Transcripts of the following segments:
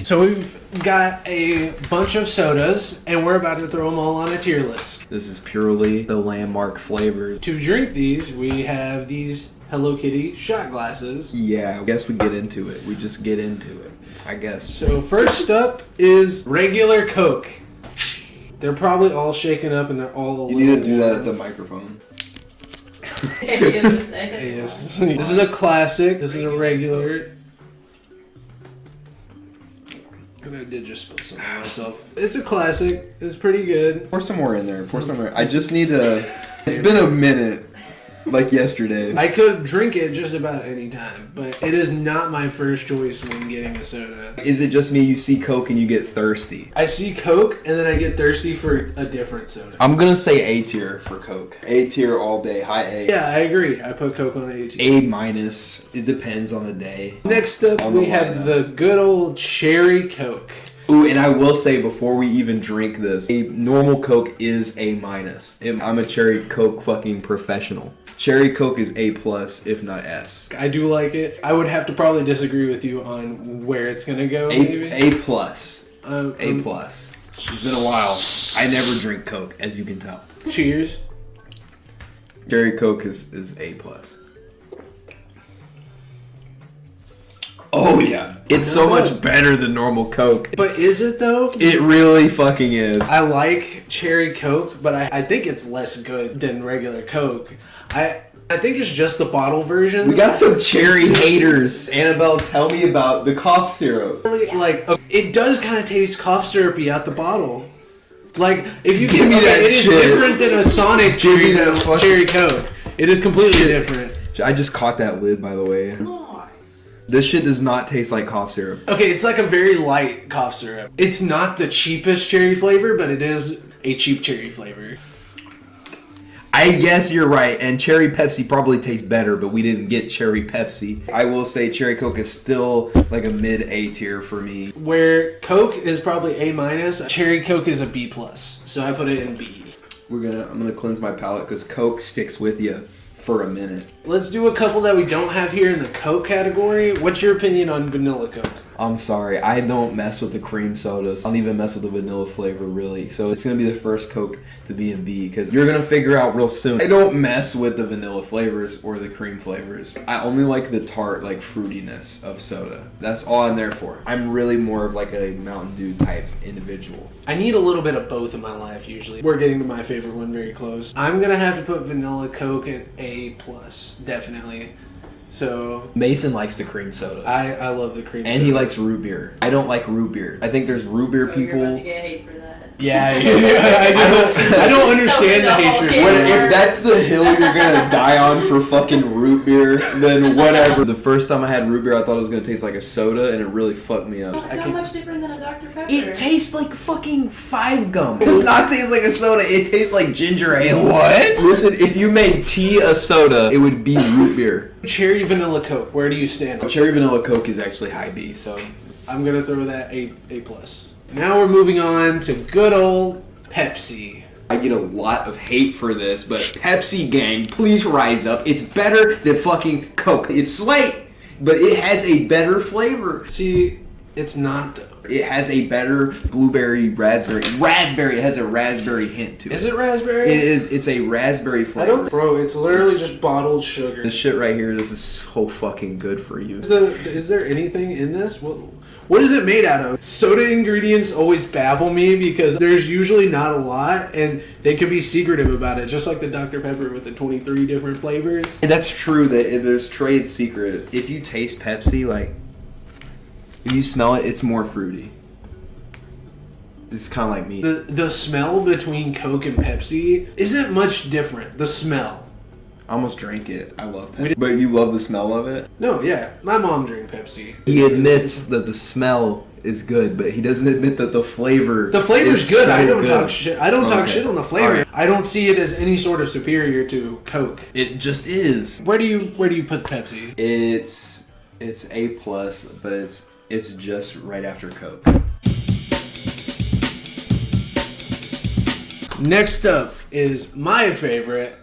So we've got a bunch of sodas, and we're about to throw them all on a tier list. This is purely the landmark flavors. To drink these, we have these Hello Kitty shot glasses. Yeah, I guess we get into it. We just get into it, I guess. So first up is regular Coke. They're probably all shaken up and they're all You need to do that at the microphone. This is a classic. This is a regular. And I did just spill some on myself. It's a classic. It's pretty good. Pour some more in there. Pour some more. I just need to... It's been a minute. Like yesterday. I could drink it just about any time, but it is not my first choice when getting a soda. Is it just me? You see Coke and you get thirsty? I see Coke and then I get thirsty for a different soda. I'm gonna say A tier for Coke. A tier all day. High A. Yeah, I agree. I put Coke on A tier. A minus. It depends on the day. Next up, we have the good old cherry Coke. Ooh, and I will say before we even drink this, a normal Coke is A minus. I'm a cherry Coke fucking professional. Cherry Coke is A plus, if not S. I do like it. I would have to probably disagree with you on where it's gonna go. A plus. A plus. It's been a while. I never drink Coke, as you can tell. Cheers. Cherry Coke is A plus. Oh yeah, it's so much better than normal Coke. But is it though? It really fucking is. I like cherry Coke, but I think it's less good than regular Coke. I think it's just the bottle version. We got some cherry haters. Annabelle, tell me about the cough syrup. Like, it does kind of taste cough syrupy out the bottle. Like, if you give me that it shit. is different than a Sonic cherry Coke. It is completely different. I just caught that lid, by the way. Nice. This shit does not taste like cough syrup. Okay, it's like a very light cough syrup. It's not the cheapest cherry flavor, but it is a cheap cherry flavor. I guess you're right, and cherry Pepsi probably tastes better, but we didn't get cherry Pepsi. I will say cherry Coke is still like a mid A tier for me. Where Coke is probably A minus, cherry Coke is a B plus. So I put it in B. I'm gonna cleanse my palate because Coke sticks with you for a minute. Let's do a couple that we don't have here in the Coke category. What's your opinion on vanilla Coke? I'm sorry, I don't mess with the cream sodas. I don't even mess with the vanilla flavor, really. So it's going to be the first Coke to be in B, because you're going to figure out real soon. I don't mess with the vanilla flavors or the cream flavors. I only like the tart, like, fruitiness of soda. That's all I'm there for. I'm really more of like a Mountain Dew type individual. I need a little bit of both in my life, usually. We're getting to my favorite one very close. I'm going to have to put vanilla Coke in A+, definitely. So Mason likes the cream sodas. I love the cream sodas. And he likes root beer. I don't like root beer. I think there's root beer people. You're about to get hate for that. Yeah. I don't understand the hatred. If that's the hill you're gonna die on for fucking root beer, then whatever. The first time I had root beer, I thought it was gonna taste like a soda, and it really fucked me up. It's so much different than a Dr. Pepper. It tastes like fucking 5 gum. It does not taste like a soda. It tastes like ginger ale. What? Listen, if you made tea a soda, it would be root beer. Cherry vanilla Coke, where do you stand? Cherry vanilla Coke is actually high B, so I'm gonna throw that A+. Now we're moving on to good old Pepsi. I get a lot of hate for this, but Pepsi gang, please rise up. It's better than fucking Coke. It's slight, but it has a better flavor. See, it's not though. It has a better blueberry, raspberry. It has a raspberry hint to it. Is it raspberry? It is. It's a raspberry flavor. Bro, it's literally just bottled sugar. This shit right here, this is so fucking good for you. Is there anything in this? What is it made out of? Soda ingredients always baffle me because there's usually not a lot and they can be secretive about it, just like the Dr. Pepper with the 23 different flavors. And that's true that there's trade secret. If you taste Pepsi, like, if you smell it, it's more fruity. It's kind of like me. The smell between Coke and Pepsi isn't much different. The smell. I almost drank it. I love Pepsi. But you love the smell of it? No, yeah. My mom drank Pepsi. He admits that the smell is good, but he doesn't admit that the flavor The flavor's good. So I don't good. talk shit. I don't talk shit on the flavor. Right. I don't see it as any sort of superior to Coke. It just is. Where do you put Pepsi? It's A+, but it's just right after Coke. Next up is my favorite,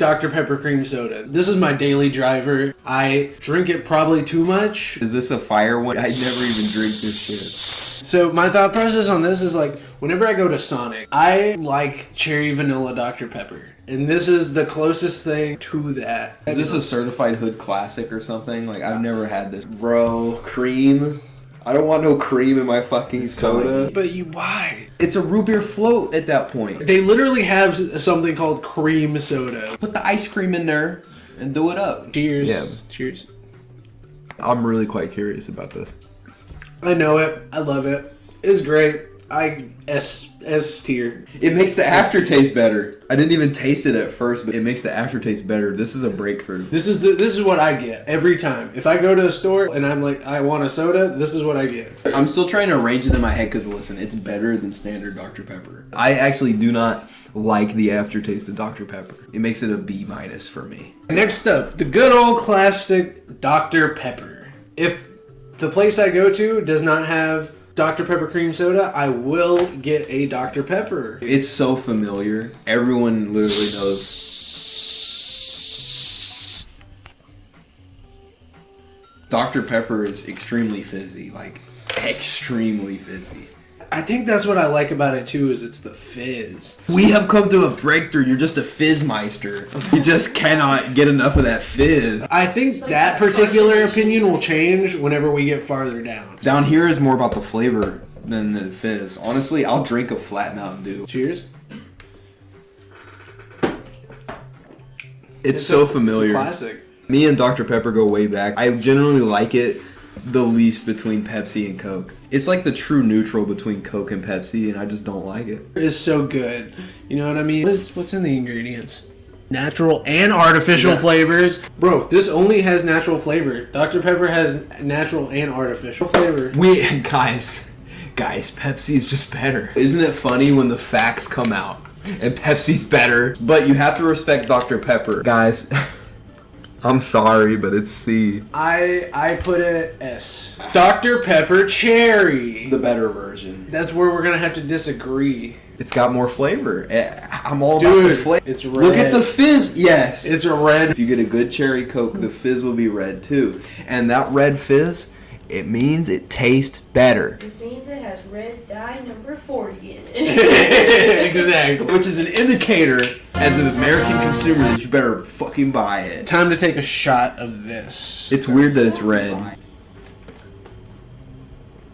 Dr. Pepper cream soda. This is my daily driver. I drink it probably too much. Is this a fire one? I never even drink this shit. So my thought process on this is like, whenever I go to Sonic, I like cherry vanilla Dr. Pepper. And this is the closest thing to that. Is this a certified hood classic or something? Like, I've never had this. Bro, cream? I don't want no cream in my fucking soda. But why? It's a root beer float at that point. They literally have something called cream soda. Put the ice cream in there and do it up. Cheers. Yeah. Cheers. I'm really quite curious about this. I know it. I love it. It's great. S tier. It makes the aftertaste better. I didn't even taste it at first, but it makes the aftertaste better. This is a breakthrough. This is what I get every time. If I go to a store and I'm like, I want a soda, this is what I get. I'm still trying to arrange it in my head because, listen, it's better than standard Dr. Pepper. I actually do not like the aftertaste of Dr. Pepper. It makes it a B- for me. Next up, the good old classic Dr. Pepper. If the place I go to does not have Dr. Pepper cream soda, I will get a Dr. Pepper. It's so familiar. Everyone literally knows. Dr. Pepper is extremely fizzy, like extremely fizzy. I think that's what I like about it too, is it's the fizz. We have come to a breakthrough. You're just a fizzmeister. You just cannot get enough of that fizz. I think that particular opinion will change whenever we get farther down. Down here is more about the flavor than the fizz. Honestly, I'll drink a flat Mountain Dew. Cheers. It's so familiar. It's a classic. Me and Dr. Pepper go way back. I generally like it the least between Pepsi and Coke. It's like the true neutral between Coke and Pepsi, and I just don't like it. It's so good. You know what I mean? What's in the ingredients? Natural and artificial flavors. Bro, this only has natural flavor. Dr. Pepper has natural and artificial flavor. Guys, Pepsi is just better. Isn't it funny when the facts come out and Pepsi's better? But you have to respect Dr. Pepper. Guys, I'm sorry, but it's C. I put it S. Dr. Pepper Cherry. The better version. That's where we're gonna have to disagree. It's got more flavor. I'm all about the flavor. It's red. Look at the fizz. Yes. It's a red. If you get a good cherry Coke, the fizz will be red too. And that red fizz, it means it tastes better. It means it has red dye number 40 in it. Exactly. Which is an indicator, as an American consumer, that you better fucking buy it. Time to take a shot of this. It's weird that it's red.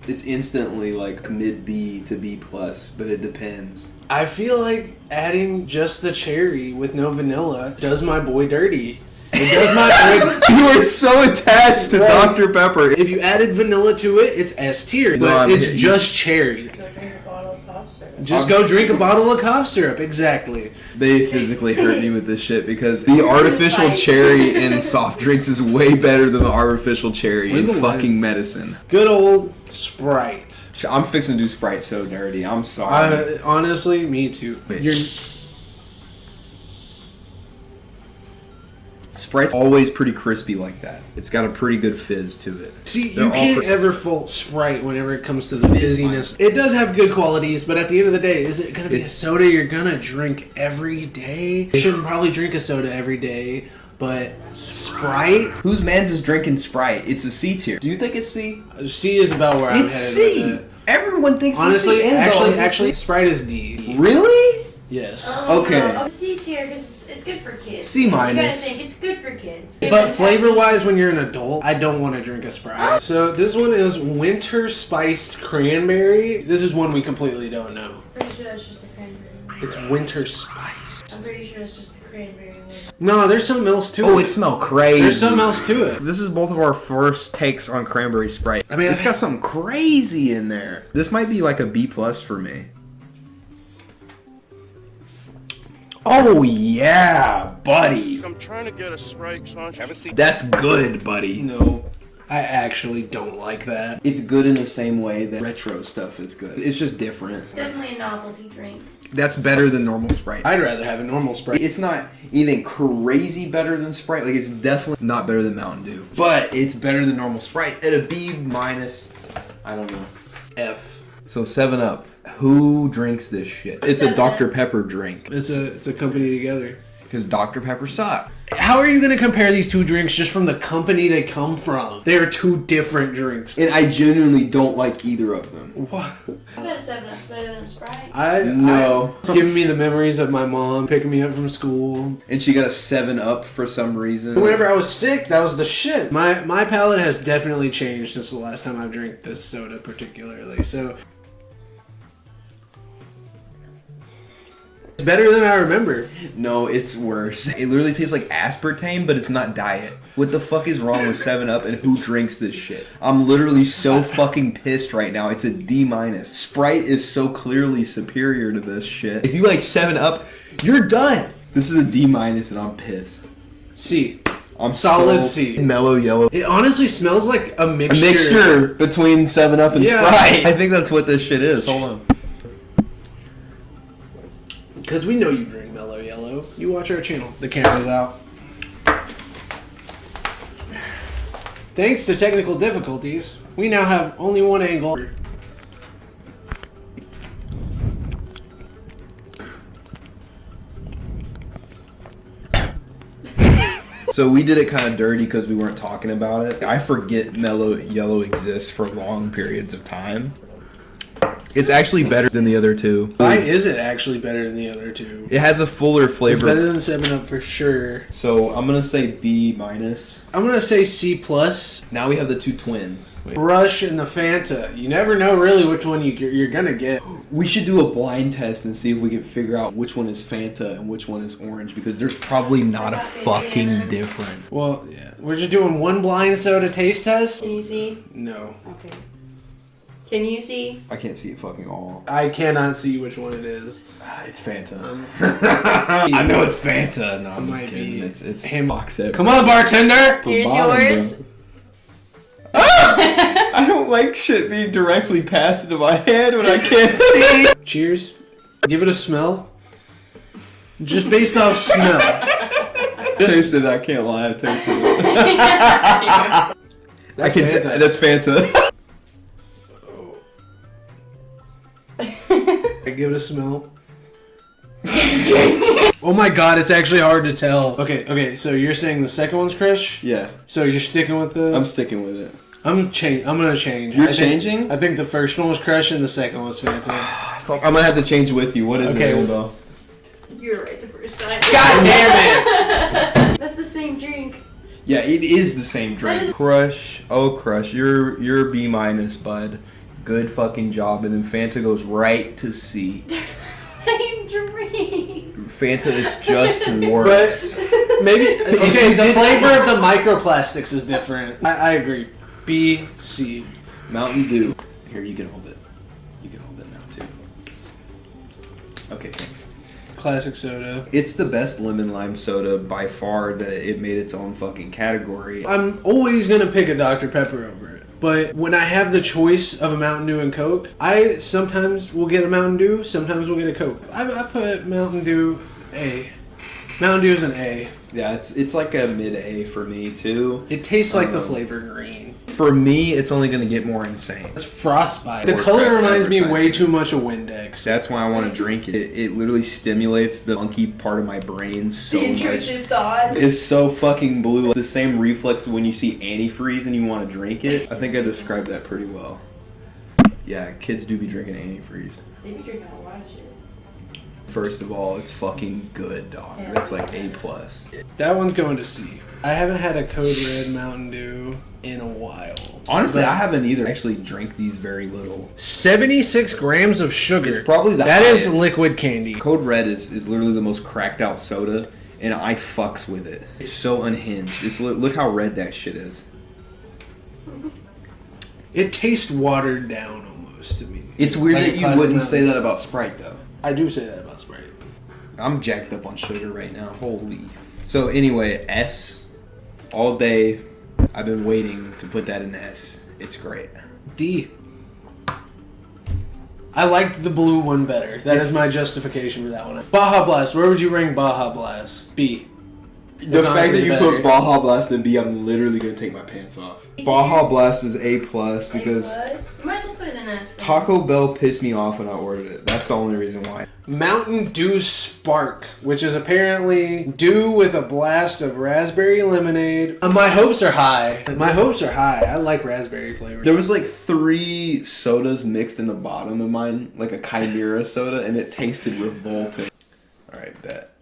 It's instantly like mid B to B plus, but it depends. I feel like adding just the cherry with no vanilla does my boy dirty. It does my You are so attached to Dr. Pepper. If you added vanilla to it, it's S tier. No, But I'm it's hitting just cherry. Go drink a bottle of cough syrup. Just go drink a bottle of cough syrup. Exactly. They physically hurt me with this shit because the artificial cherry in soft drinks is way better than the artificial cherry Where's in the fucking medicine. Good old Sprite. I'm fixing to do Sprite so dirty. I'm sorry. Honestly, me too. You're, Sprite's always pretty crispy like that. It's got a pretty good fizz to it. see, They're you all can't ever fault Sprite whenever it comes to the fizziness. It does have good qualities, but at the end of the day, is it going to be a soda you're going to drink every day? You shouldn't probably drink a soda every day, but Sprite? Whose man's is drinking Sprite? It's a C tier. Do you think it's C? C is about where I'm headed It's C. with it. Everyone thinks Honestly, it's C. actually, Sprite is D. Really? Yes. Okay. No, C tier because it's good for kids. C minus. You gotta think it's good for kids. But flavor-wise, when you're an adult, I don't want to drink a Sprite. So this one is winter spiced cranberry. This is one we completely don't know. I'm pretty sure it's just the cranberry. It's winter spiced. I'm pretty sure it's just the cranberry one. No, there's something else to it. Oh, it smells crazy. There's something else to it. This is both of our first takes on cranberry Sprite. I mean, it's got something crazy in there. This might be like a B plus for me. Oh yeah, buddy. I'm trying to get a Sprite sponsorship. That's good, buddy. No, I actually don't like that. It's good in the same way that retro stuff is good. It's just different. Definitely a novelty drink. That's better than normal Sprite. I'd rather have a normal Sprite. It's not even crazy better than Sprite. Like, it's definitely not better than Mountain Dew. But it's better than normal Sprite at a B minus. I don't know. F. So 7-Up. Who drinks this shit? It's a 7-Up. Dr. Pepper drink. It's a company together. Because Dr. Pepper sucks. How are you going to compare these two drinks just from the company they come from? They are two different drinks. And I genuinely don't like either of them. What? I bet a 7-Up's better than Sprite. No. It's giving me the memories of my mom picking me up from school. And she got a 7-Up for some reason. Whenever I was sick, that was the shit. My palate has definitely changed since the last time I've drank this soda particularly. So it's better than I remember. No, it's worse. It literally tastes like aspartame, but it's not diet. What the fuck is wrong with 7-Up and who drinks this shit? I'm literally so fucking pissed right now. It's a D-. Sprite is so clearly superior to this shit. If you like 7-Up, you're done. This is a D- and I'm pissed. C. I'm solid so C. Mellow yellow. It honestly smells like a mixture. A mixture between 7-Up and Yeah. Sprite. I think that's what this shit is. Hold on. Because we know you drink Mellow Yellow. You watch our channel. The camera's out. Thanks to technical difficulties, we now have only one angle. So we did it kind of dirty because we weren't talking about it. I forget Mellow Yellow exists for long periods of time. It's actually better than the other two. Why is it actually better than the other two? It has a fuller It's flavor. better than 7-Up for sure. So I'm gonna say B-. I'm gonna say C+. Now we have the two twins. Rush and the Fanta. You never know really which one you're gonna get. We should do a blind test and see if we can figure out which one is Fanta and which one is orange, because there's probably not a fucking difference. Well, yeah. We're just doing one blind soda taste test? Can you see? No. Okay. Can you see? I can't see it fucking all. I cannot see which one it is. It's Fanta. I know it's Fanta. No, I'm It just might kidding. be It's him. box set. Come on, bartender! Here's bottom, yours. I don't like shit being directly passed into my head when I can't see. Cheers. Give it a smell. Just based off smell. Tasted it, I can't lie. I tasted it. That's Fanta. That's Fanta. I give it a smell. Oh my god, it's actually hard to tell. Okay, so you're saying the second one's Krish? Yeah, So you're sticking with the... I'm sticking with it. I'm gonna change. You're I think- changing? I think the first one was Crush and the second one was Fanta. I'm gonna have to change with you. What is Okay. it, though? You're right the first time. God damn That's the same drink. Yeah, it is the same drink. That is- Crush. Oh, Crush. You're B-, bud. Good fucking job. And then Fanta goes right to C. Same drink. Fanta is just worse. But maybe okay. The flavor of the microplastics is different. I agree. B, C. Mountain Dew. Here, you can hold it. You can hold it now too. Okay, thanks. Classic soda. It's the best lemon lime soda by far that it made its own fucking category. I'm always gonna pick a Dr. Pepper over it. But when I have the choice of a Mountain Dew and Coke, I sometimes will get a Mountain Dew, sometimes will get a Coke. I put Mountain Dew A. Mountain Dew's an A. Yeah, it's like a mid-A for me too. It tastes like the flavor green. For me, it's only gonna get more insane. It's frostbite. The Or color craft reminds me way advertising. too much of Windex. That's why I want to drink it. It literally stimulates the monkey part of my brain so The much. intrusive thoughts. It's so fucking blue. Like the same reflex when you see antifreeze and you want to drink it. I think I described that pretty well. Yeah, kids do be drinking antifreeze. They be drinking a lot of shit. First of all, it's fucking good, dog. Yeah. That's like A+. That one's going to C. I haven't had a Code Red Mountain Dew in a while. Honestly, But I haven't either. I actually drink these very little. 76 grams of sugar. It's probably the That is highest. liquid candy. Code Red is literally the most cracked out soda, and I fucks with it. It's so unhinged. Look how red that shit is. It tastes watered down almost to me. It's weird Like that a you classic wouldn't Mountain say Dew. that about Sprite, though. I do say that about Sprite. I'm jacked up on sugar right now. Holy. So anyway, S. All day, I've been waiting to put that in S. It's great. D. I liked the blue one better. That is my justification for that one. Baja Blast. Where would you rank Baja Blast? B. The It's fact honestly that you better. put Baja Blast in B, I'm literally gonna take my pants off. Baja Blast is A+ because You might as well put it in ass thing. Taco Bell pissed me off when I ordered it. That's the only reason why. Mountain Dew Spark, which is apparently dew with a blast of raspberry lemonade. My hopes are high. My hopes are high. I like raspberry flavors. There was like 3 sodas mixed in the bottom of mine, like a Chimera soda, and it tasted revolting. Alright, bet.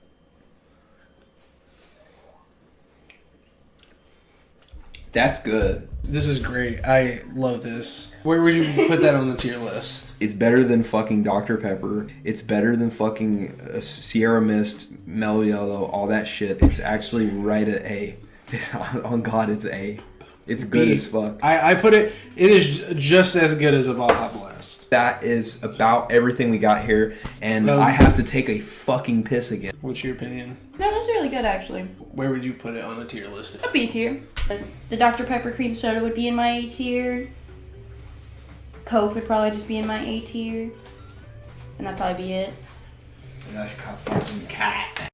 That's good. This is great. I love this. Where would you put that on the tier list? It's better than fucking Dr. Pepper. It's better than fucking Sierra Mist, Mellow Yellow, all that shit. It's actually right at A. On God, it's A. It's good B. as fuck. I put it is just as good as a Baja Blast. That is about everything we got here, and I have to take a fucking piss again. What's your opinion? No, that's really good actually. Where would you put it on a tier list? A B tier. The Dr. Pepper cream soda would be in my A tier. Coke would probably just be in my A tier. And that'd probably be it. That's a fucking cat.